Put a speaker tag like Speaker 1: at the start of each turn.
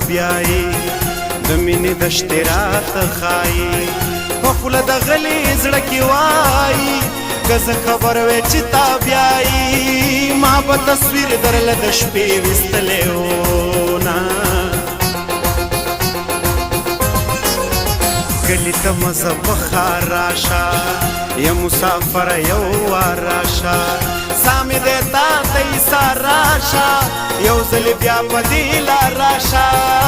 Speaker 1: بیایي د مینې دشتې راته ښایي په خوله د غلي زړه کې وایي که زه خبر وې چې تا بیایي ما به تصویر درله د شپې ویستلی و نه کلي ته مزه بخار راشه یا مسافر یو وار راشه سامې دی تا ته ایسار راشه یو ځل بیا په دې لار راشه